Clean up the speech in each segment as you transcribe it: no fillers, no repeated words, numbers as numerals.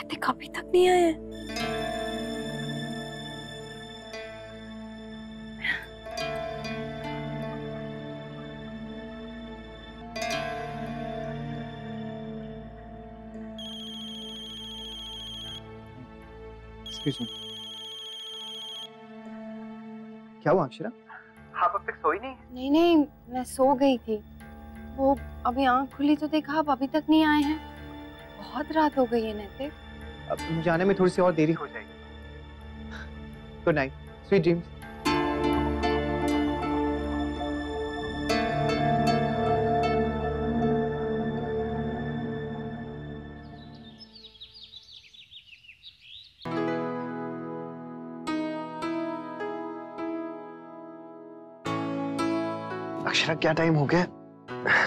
नैतिक अभी तक नहीं आए हैं। क्या हुआ अक्षरा? आप अब तक सोई नहीं? नहीं नहीं, मैं सो गई थी। वो अभी आंख खुली तो देखा, अब अभी तक नहीं आए हैं। बहुत रात हो गई है नैतिक। अब मुझे आने में थोड़ी सी और देरी हो जाएगी। Good night, sweet dreams. Akshara क्या टाइम हो गया?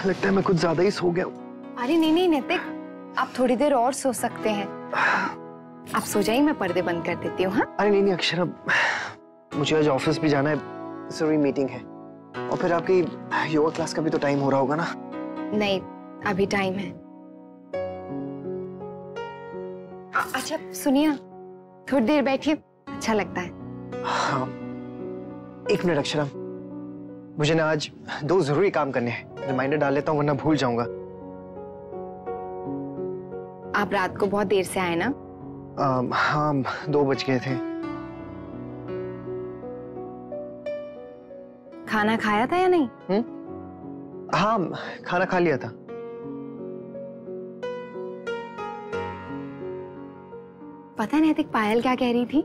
लगता है मैं कुछ ज्यादा ही सो गया हूँ। अरे नहीं नहीं नैतिक, आप थोड़ी देर और सो सकते हैं। आप सो जाइए, मैं पर्दे बंद कर देती हूँ। हाँ? अरे नहीं नहीं अक्षरा, मुझे आज ऑफिस भी जाना है, जरूरी मीटिंग है। और फिर आपकी योगा क्लास का भी तो टाइम हो रहा होगा ना? नहीं, अभी टाइम है। अच्छा सुनिए, थोड़ी देर बैठिए, अच्छा लगता है। हाँ, एक मिनट अक्षरा, मुझे ना आज 2 जरूरी काम करने हैं। रिमाइंडर डाल लेता हूँ वरना भूल जाऊंगा। आप रात को बहुत देर से आए ना? हाँ, 2 बज गए थे। खाना खाया था या नहीं? हाँ, खाना खा लिया था। पता है नैतिक, पायल क्या कह रही थी?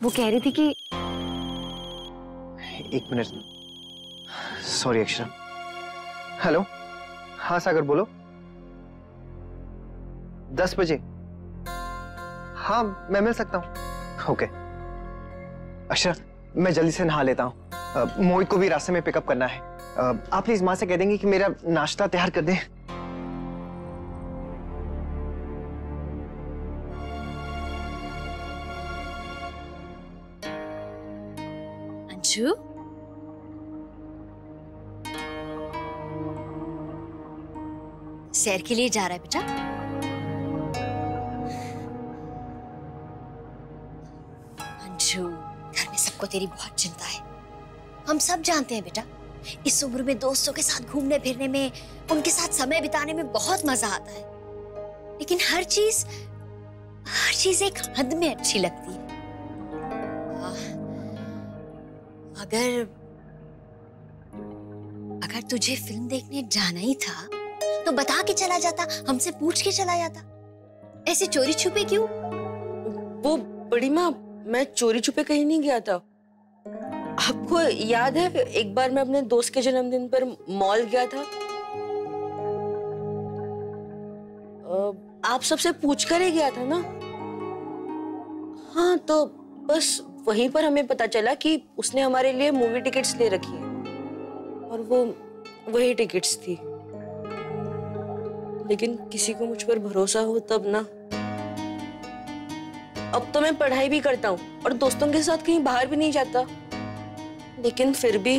वो कह रही थी कि... एक मिनट, सॉरी अक्षरा। हेलो, हाँ सागर बोलो। 10 बजे? हाँ, मैं मिल सकता हूँ। ओके अक्षरा, मैं जल्दी से नहा लेता हूँ। मोहित को भी रास्ते में पिकअप करना है। आप प्लीज माँ से कह देंगे कि मेरा नाश्ता तैयार कर दें। अंशु, सैर के लिए जा रहा है बेटा? अंशु, घर में सबको तेरी बहुत चिंता है। हम सब जानते हैं बेटा, इस उम्र में दोस्तों के साथ घूमने फिरने में, उनके साथ समय बिताने में बहुत मजा आता है। लेकिन हर चीज एक हद में अच्छी लगती है। अगर तुझे फिल्म देखने जाना ही था तो बता के चला जाता, हमसे पूछ के चला जाता। ऐसे चोरी छुपे क्यों? वो बड़ी माँ, मैं चोरी छुपे कहीं नहीं गया था। आपको याद है एक बार मैं अपने दोस्त के जन्मदिन पर मॉल गया था? आप सबसे पूछ कर ही गया था ना? हाँ, तो बस वहीं पर हमें पता चला कि उसने हमारे लिए मूवी टिकट्स ले रखी है और वो वही टिकट्स थी। लेकिन किसी को मुझ पर भरोसा हो तब ना। अब तो मैं पढ़ाई भी करता हूँ और दोस्तों के साथ कहीं बाहर भी नहीं जाता, लेकिन फिर भी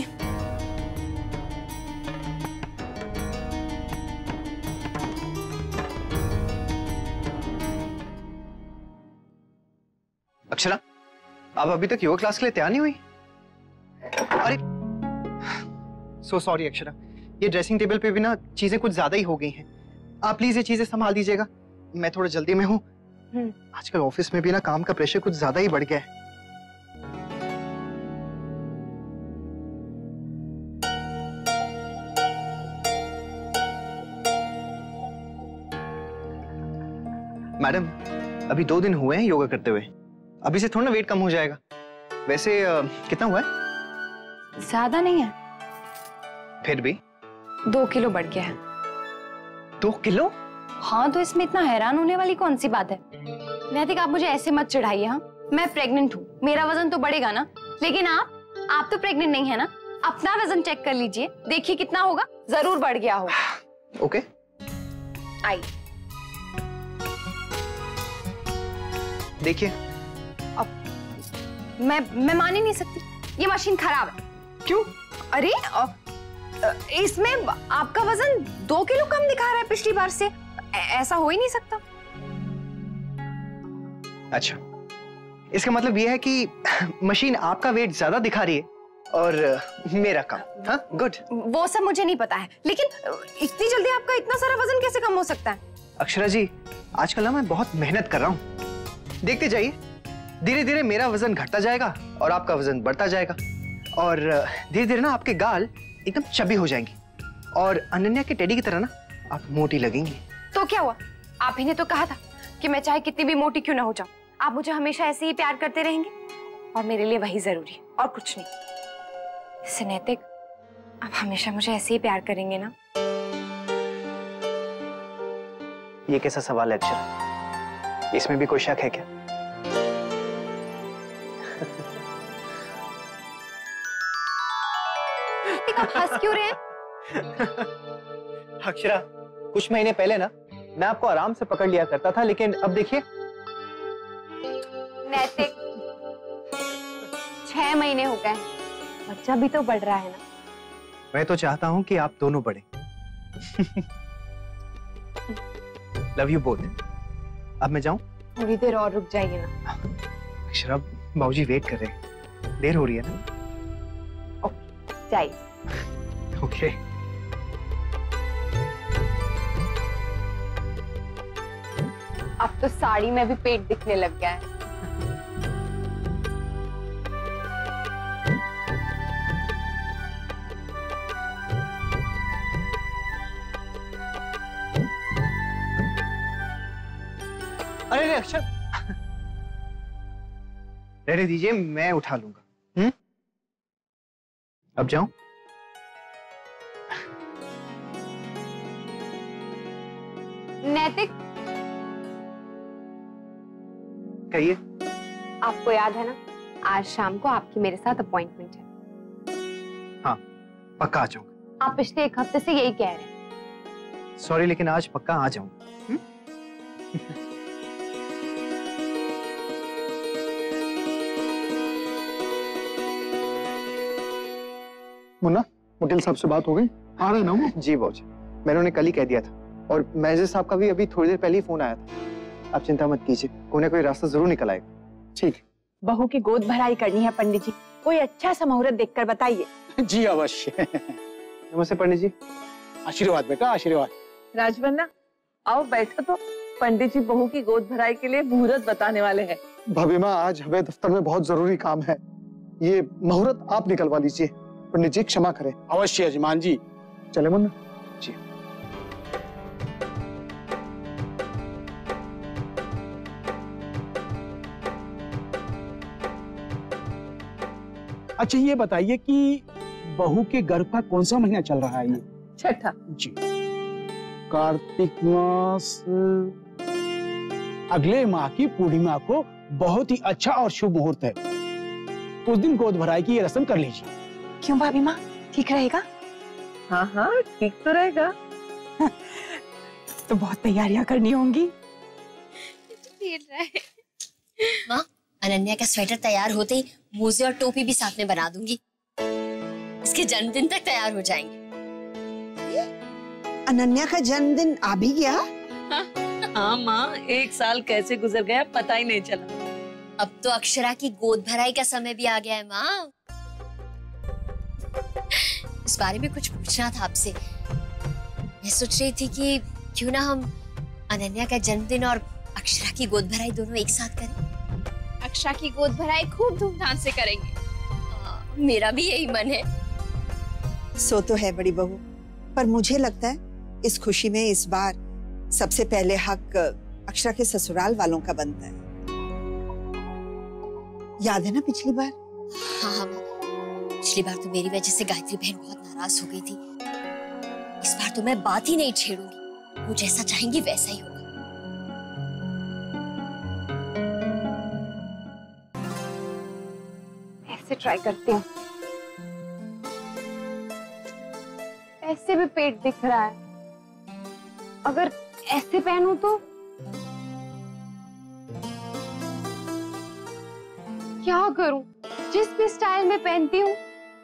अक्षरा, आप अभी तक योगा क्लास के लिए तैयार नहीं हुई? अरे सो सॉरी अक्षरा, ये ड्रेसिंग टेबल पे भी ना चीजें कुछ ज्यादा ही हो गई हैं। आप प्लीज ये चीजें संभाल दीजिएगा, मैं थोड़ा जल्दी में हूँ। आजकल ऑफिस में भी ना काम का प्रेशर कुछ ज्यादा ही बढ़ गया है। मैडम, अभी 2 दिन हुए हैं योगा करते हुए, अभी से थोड़ा ना वेट कम हो जाएगा। वैसे कितना हुआ है? ज्यादा नहीं है। फिर भी 2 किलो बढ़ गया है। 2 किलो? हाँ, तो इसमें इतना हैरान होने वाली कौन सी बात है? नैतिक, आप मुझे ऐसे मत चिढ़ाइए। हाँ, मैं प्रेग्नेंट हूँ, मेरा वजन तो बढ़ेगा ना। लेकिन आप तो प्रेग्नेंट नहीं है ना? अपना वजन चेक कर लीजिए, देखिए कितना होगा। जरूर बढ़ गया होगा। ओके, आई देखिए। मैं मान ही नहीं सकती, ये मशीन खराब है। क्यों? अरे इसमें आपका वजन 2 किलो कम दिखा रहा है पिछली बार से। ऐसा हो ही नहीं सकता। अच्छा, इसका मतलब ये है कि मशीन आपका वेट ज्यादा दिखा रही है और मेरा कम। हाँ, गुड। वो सब मुझे नहीं पता है, लेकिन इतनी जल्दी आपका इतना सारा वजन कैसे कम हो सकता है? अक्षरा जी, आजकल ना मैं बहुत मेहनत कर रहा हूँ। देखते जाइए, धीरे धीरे मेरा वजन घटता जाएगा और आपका वजन बढ़ता जाएगा, और धीरे धीरे ना आपके गाल एकदम चबी हो जाएंगे और अनन्या के टेडी की तरह ना आप मोटी लगेंगी। तो क्या हुआ? आप ही ने तो कहा था कि मैं चाहे कितनी भी मोटी क्यों ना हो जाऊं, आप मुझे हमेशा ऐसे ही प्यार करते रहेंगे, और मेरे लिए वही जरूरी है और कुछ नहीं। इससे नैतिक, आप हमेशा मुझे ऐसे ही प्यार करेंगे ना? ये कैसा सवाल है अक्षरा? इसमें भी कोई शक है क्या? आप हंस क्यों रहे हैं? अक्षरा, कुछ महीने पहले ना मैं आपको आराम से पकड़ लिया करता था, लेकिन अब देखिए। नैतिक, 6 महीने हो गए, बच्चा भी तो बढ़ रहा है ना। मैं तो चाहता हूं कि आप दोनों बढ़े। Love you both. अब मैं जाऊं? थोड़ी देर और रुक जाइए ना। अक्षरा, बाबूजी वेट कर रहे हैं, देर हो रही है ना। जाइए। ओके। अब तो साड़ी में भी पेट दिखने लग गया है। अरे अक्षर, रहने दीजिए, मैं उठा लूंगा। अब जाऊं? नैतिक, कहिए। आपको याद है ना, आज शाम को आपकी मेरे साथ अपॉइंटमेंट है। हाँ, पक्का आ जाऊंगा। आप पिछले 1 हफ्ते से यही कह रहे हैं। सॉरी, लेकिन आज पक्का आ जाऊंगा। मुन्ना, वकील साहब से बात हो गई? आ रहे ना वो? जी बाबूजी, मैंने उन्हें कल ही कह दिया था, और मैनेजर साहब का भी अभी थोड़ी देर पहले ही फोन आया था। आप चिंता मत कीजिए, कोई ना कोई रास्ता जरूर निकल आएगा। ठीक। बहू की गोद भराई करनी है पंडित जी, कोई अच्छा सा मुहूर्त देखकर बताइए। जी अवश्य। नमस्ते पंडित जी। आशीर्वाद बेटा, आशीर्वाद। राजवन्ना, आओ बैठो तो। पंडित जी बहू की गोद भराई के लिए मुहूर्त बताने वाले हैं। भाभी माँ, आज हमें दफ्तर में बहुत जरूरी काम है, ये मुहूर्त आप निकलवा लीजिए। पंडित जी क्षमा करें। अवश्य यजमान जी। चले मुन्ना जी। अच्छा, ये बताइए कि बहू के गर्भ का कौन सा महीना चल रहा है ये? छठा। जी। कार्तिक मास, अगले माह की पूर्णिमा को बहुत ही अच्छा और शुभ मुहूर्त है। उस दिन गोद भराई की ये रस्म कर लीजिए। क्यों भाभी माँ, ठीक रहेगा? हाँ हाँ, ठीक तो रहेगा। तो बहुत तैयारियां करनी होंगी। माँ, अनन्या का स्वेटर तैयार होते ही मोजे और टोपी भी साथ में बना दूंगी। इसके जन्मदिन तक तैयार हो जाएंगे। अनन्या का जन्मदिन आ भी गया? हाँ माँ, 1 साल कैसे गुजर गया पता ही नहीं चला। अब तो अक्षरा की गोद भराई का समय भी आ गया है माँ। इस बारे में कुछ पूछना था आपसे। मैं सोच रही थी कि क्यों ना हम अनन्या का जन्मदिन और अक्षरा की गोद भराई दोनों एक साथ करें। अक्षरा की गोद भराई खूब धूमधाम से करेंगे। मेरा भी यही मन है। सो तो है बड़ी बहू, पर मुझे लगता है इस खुशी में इस बार सबसे पहले हक अक्षरा के ससुराल वालों का बनता है। याद है ना पिछली बार? हाँ हाँ माँ, पिछली बार तो मेरी वजह से गायत्री बहन बहुत नाराज हो गई थी। इस बार तो मैं बात ही नहीं छेड़ूंगी, वो जैसा चाहेंगी वैसा ही होगा। ऐसे ट्राई करती हूँ। ऐसे भी पेट दिख रहा है, अगर ऐसे पहनूं तो क्या करूं? जिस भी स्टाइल में पहनती हूँ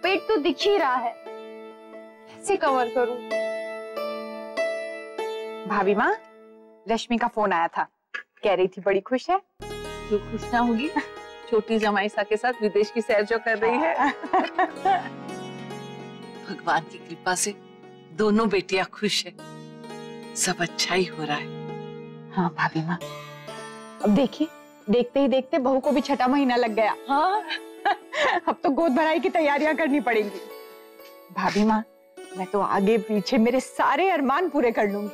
पेट तो दिख ही रहा है, कैसे कवर करूं? भाभी माँ, रश्मि का फोन आया था, कह रही थी बड़ी खुश है। क्यों खुश ना होगी? छोटी जमाईसा के साथ विदेश की सैर जो कर रही है। भगवान की कृपा से दोनों बेटियां खुश है, सब अच्छा ही हो रहा है। हाँ भाभी माँ, अब देखिए, देखते ही देखते बहू को भी छठा महीना लग गया। हाँ अब तो गोद भराई की तैयारियां करनी पड़ेंगी। भाभी माँ, मैं तो आगे पीछे मेरे सारे अरमान पूरे कर लूंगी।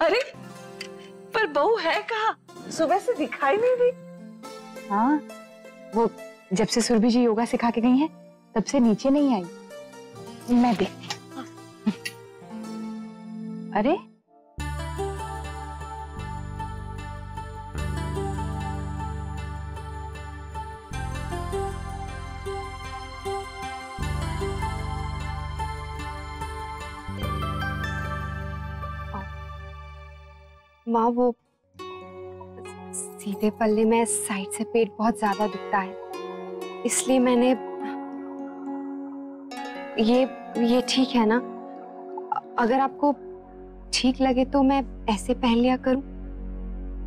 अरे पर बहू है कहाँ? सुबह से दिखाई नहीं दी। हाँ, वो जब से सुरभि जी योगा सिखा के गई हैं, तब से नीचे नहीं आई। मैं देखती हूँ। अरे माँ, वो सीधे पल्ले में साइड से पेट बहुत ज्यादा दुखता है, इसलिए मैंने ये ठीक है ना? अगर आपको ठीक लगे तो मैं ऐसे पहन लिया करूं।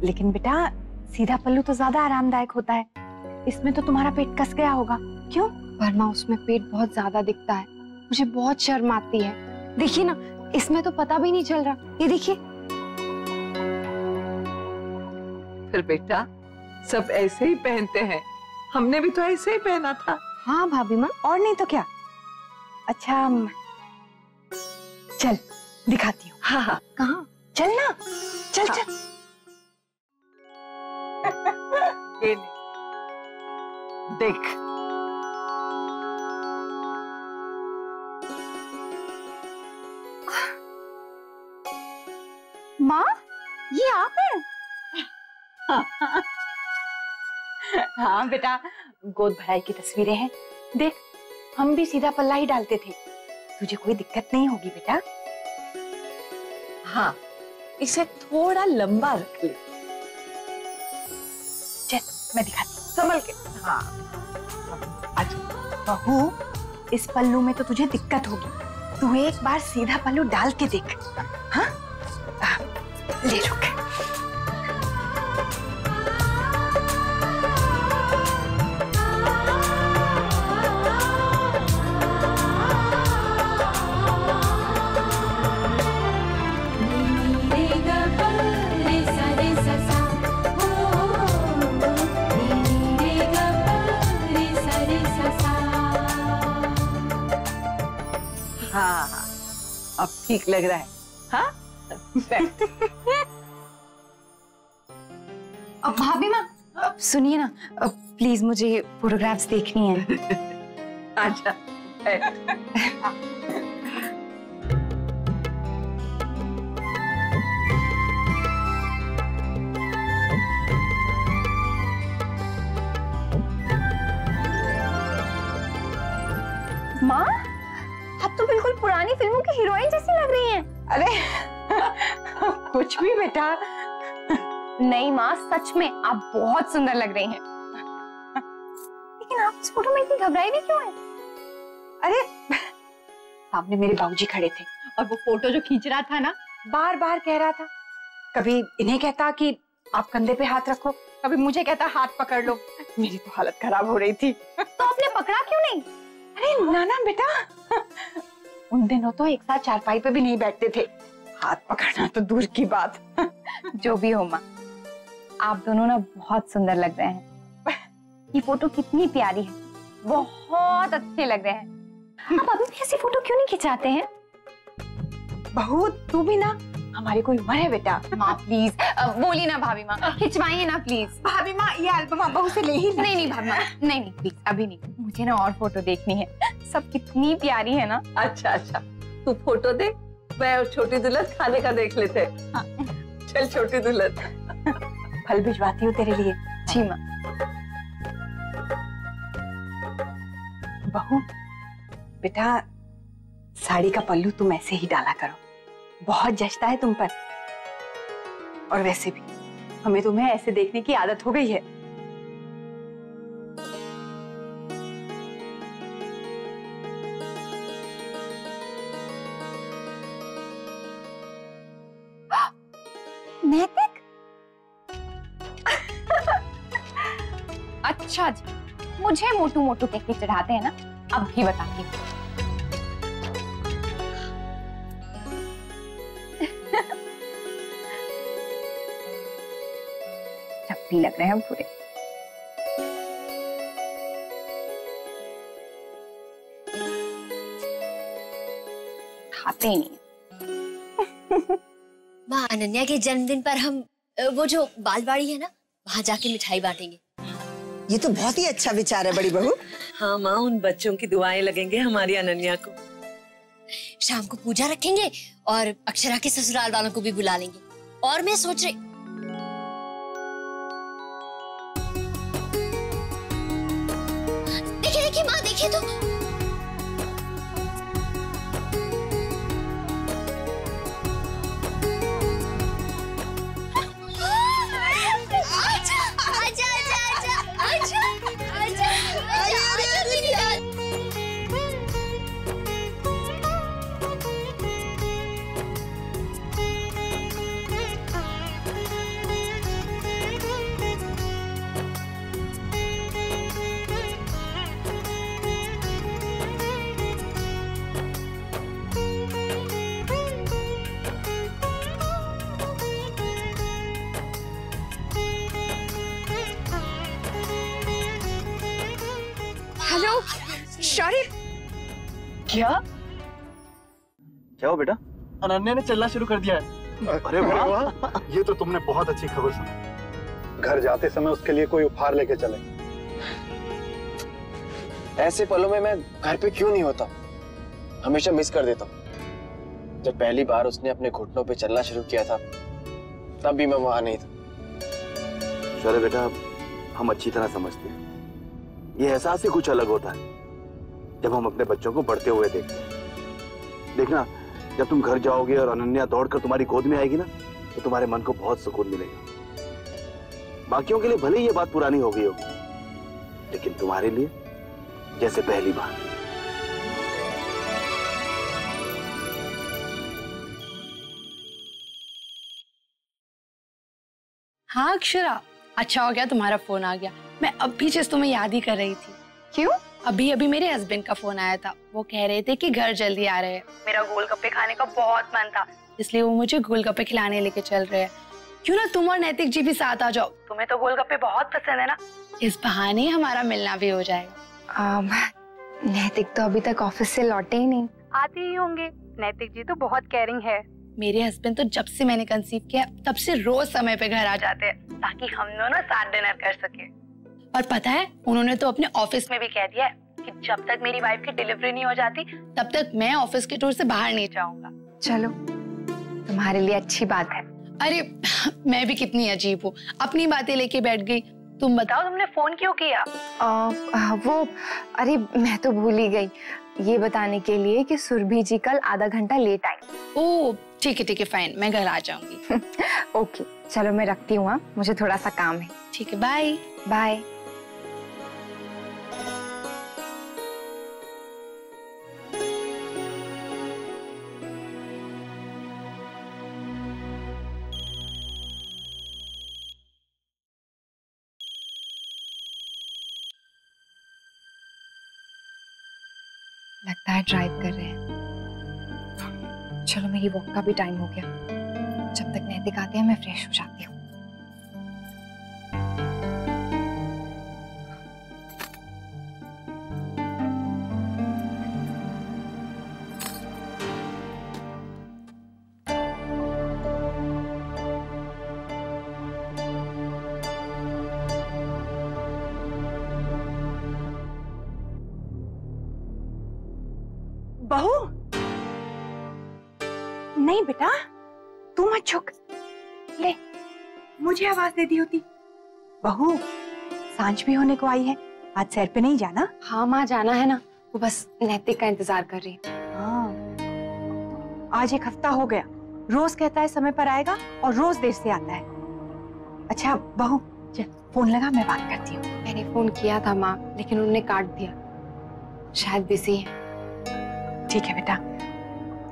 लेकिन बेटा, सीधा पल्लू तो ज्यादा आरामदायक होता है, इसमें तो तुम्हारा पेट कस गया होगा। क्यों? पर माँ, उसमें पेट बहुत ज्यादा दिखता है, मुझे बहुत शर्म आती है। देखिए ना, इसमें तो पता भी नहीं चल रहा। ये देखिए। फिर बेटा, सब ऐसे ही पहनते हैं, हमने भी तो ऐसे ही पहना था। हाँ भाभी माँ, और नहीं तो क्या। अच्छा चल दिखाती हूँ। हाँ हाँ, कहाँ? चल ना, चल हाँ। चल ये ले, देख। माँ, ये आप हैं? हाँ बेटा, गोद भराई की तस्वीरें हैं। देख, हम भी सीधा पल्ला ही डालते थे, तुझे कोई दिक्कत नहीं होगी बेटा। हाँ, इसे थोड़ा लंबा रख ले। चल, मैं दिखाती हूँ, संभल के। हाँ, अच्छा बहू, इस पल्लू में तो तुझे दिक्कत होगी, तू एक बार सीधा पल्लू डाल के देख। हाँ, ले रुक। हाँ, अब ठीक लग रहा है। हाँ? अब भाभी माँ, अब सुनिए ना, प्लीज मुझे फोटोग्राफ्स देखनी है। अच्छा। माँ, आप तो बिल्कुल पुरानी फिल्मों की हीरोइन जैसी लग रही हैं। अरे कुछ भी बेटा। नहीं माँ, सच में आप बहुत सुंदर लग रही हैं। लेकिन आप इस फोटो में इतनी घबराई भी क्यों हैं? अरे सामने मेरे बाबूजी खड़े थे और वो फोटो जो खींच रहा था ना, बार बार कह रहा था, कभी इन्हें कहता कि आप कंधे पे हाथ रखो, कभी मुझे कहता हाथ पकड़ लो। मेरी तो हालत खराब हो रही थी। तो आपने पकड़ा क्यों नहीं? अरे ना ना बेटा, उन दिनों तो एक साथ चारपाई पे भी नहीं बैठते थे, हाथ पकड़ना तो दूर की बात। जो भी हो माँ, आप दोनों ना बहुत सुंदर लग रहे हैं। ये फोटो कितनी प्यारी है, बहुत अच्छे लग रहे हैं। आप अभी भी ऐसी फोटो क्यों नहीं खिंचाते हैं? बहू, तू भी ना, हमारी कोई उम्र है बेटा। माँ प्लीज, बोलिए ना भाभी माँ, खिंचवाइए ना प्लीज। भाभी माँ, ये एल्बम आप बहू से ले ही। नहीं नहीं भाभी माँ, नहीं नहीं प्लीज, अभी नहीं, मुझे ना और फोटो देखनी है। सब कितनी प्यारी है ना। अच्छा अच्छा, तू फोटो दे, मैं और छोटी दुल्हन खाने का देख लेते। चल छोटी दुल्हन, फल भिजवाती हूँ तेरे लिए। जी माँ। बहू बेटा, साड़ी का पल्लू तुम ऐसे ही डाला करो, बहुत जचता है तुम पर। और वैसे भी हमें तुम्हें ऐसे देखने की आदत हो गई है। नैतिक, अच्छा जी, मुझे मोटू मोटू कह के चढ़ाते हैं ना, अब भी बताती हूँ। चप्पी लग रहे हैं पूरे। खाते ही नहीं। माँ, अनन्या के जन्मदिन पर हम वो जो बालवाड़ी है ना, वहां जाके मिठाई बांटेंगे। ये तो बहुत ही अच्छा विचार है बड़ी बहू। हाँ माँ, उन बच्चों की दुआएं लगेंगे हमारी अनन्या को। शाम को पूजा रखेंगे और अक्षरा के ससुराल वालों को भी बुला लेंगे। और मैं सोच रही, देखिए देखिए माँ, देखिए तो हेलो शौर्य। क्या क्या हो बेटा? अनन्या ने चलना शुरू कर दिया है। अरे वाह, ये तो तुमने बहुत अच्छी खबर सुनी। घर जाते समय उसके लिए कोई उपहार लेके चले। ऐसे पलों में मैं घर पे क्यों नहीं होता, हमेशा मिस कर देता हूँ। जब पहली बार उसने अपने घुटनों पे चलना शुरू किया था, तब भी मैं वहां नहीं था। शौर्य बेटा, हम अच्छी तरह समझते हैं, ये एहसास ही कुछ अलग होता है जब हम अपने बच्चों को बढ़ते हुए देखते हैं। देखना, जब तुम घर जाओगे और अनन्या दौड़कर तुम्हारी गोद में आएगी ना, तो तुम्हारे मन को बहुत सुकून मिलेगा। बाकियों के लिए भले ही ये बात पुरानी हो गई होगी, लेकिन तुम्हारे लिए जैसे पहली बार। हाँ अक्षरा, अच्छा हो गया तुम्हारा फोन आ गया। मैं अभी जस्ट तुम्हें याद ही कर रही थी। क्यों? अभी अभी मेरे हस्बैंड का फोन आया था। वो कह रहे थे कि घर जल्दी आ रहे हैं। मेरा गोलगप्पे खाने का बहुत मन था, इसलिए वो मुझे गोलगप्पे खिलाने लेके चल रहे हैं। क्यों ना तुम और नैतिक जी भी साथ आ जाओ, तुम्हें तो गोलगप्पे बहुत पसंद है ना। इस बहाने हमारा मिलना भी हो जाएगा। नैतिक तो अभी तक ऑफिस से लौटे ही नहीं। आते ही होंगे। नैतिक जी तो बहुत केयरिंग है। मेरे हस्बैंड तो जब से मैंने कंसीव किया तब से रोज समय पे घर आ जाते हैं, ताकि हम दोनों साथ डिनर कर सके। और पता है, उन्होंने तो अपने ऑफिस में भी कह दिया है कि जब तक मेरी वाइफ की डिलीवरी नहीं हो जाती, तब तक मैं ऑफिस के टूर से बाहर नहीं जाऊंगा। चलो, तुम्हारे लिए अच्छी बात है। अरे मैं भी कितनी अजीब हूँ, अपनी बातें लेके बैठ गई। तुम बताओ, तुमने फोन क्यों किया? अरे मैं तो भूल ही गई, ये बताने के लिए कि सुरभि जी कल आधा घंटा लेट आई। ओह ठीक है फाइन, मैं घर आ जाऊंगी। ओके चलो, मैं रखती हूँ, मुझे थोड़ा सा काम है। ठीक है, बाय बाय। लगता है ड्राइव कर रहे हैं। चलो, मेरी वॉक का भी टाइम हो गया। जब तक नैतिक आते हैं मैं फ्रेश हो जाती हूँ। बहू, नहीं बेटा, तू मत झुक। ले, मुझे आवाज दे दी होती। बहू, सांझ भी होने को आई है, आज सैर पे नहीं जाना? हाँ माँ, जाना है ना, वो बस नैतिक का इंतजार कर रही है। हाँ, आज एक हफ्ता हो गया, रोज कहता है समय पर आएगा और रोज देर से आता है। अच्छा बहू, फोन लगा, मैं बात करती हूँ। मैंने फोन किया था माँ, लेकिन उन्होंने काट दिया, शायद बिजी है। ठीक है बेटा,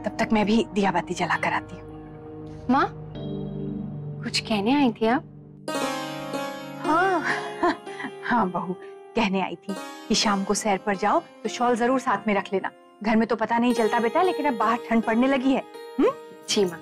तब तक मैं भी दिया बाती जला कर आती हूँ। माँ, कुछ कहने आई थी आप? हाँ हाँ बहू, कहने आई थी कि शाम को सैर पर जाओ तो शॉल जरूर साथ में रख लेना। घर में तो पता नहीं चलता बेटा, लेकिन अब बाहर ठंड पड़ने लगी है। जी माँ।